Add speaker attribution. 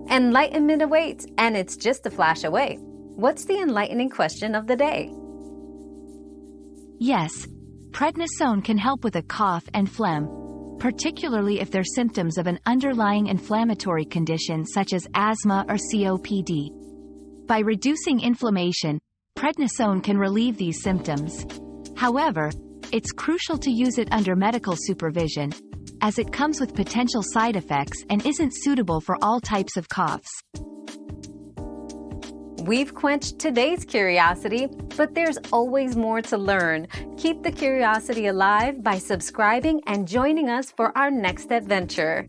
Speaker 1: Enlightenment awaits, and it's just a flash away. What's the enlightening question of the day?
Speaker 2: Yes, prednisone can help with a cough and phlegm, particularly if they're symptoms of an underlying inflammatory condition such as asthma or COPD. By reducing inflammation, prednisone can relieve these symptoms. However, it's crucial to use it under medical supervision, as it comes with potential side effects and isn't suitable for all types of coughs.
Speaker 1: We've quenched today's curiosity, but there's always more to learn. Keep the curiosity alive by subscribing and joining us for our next adventure.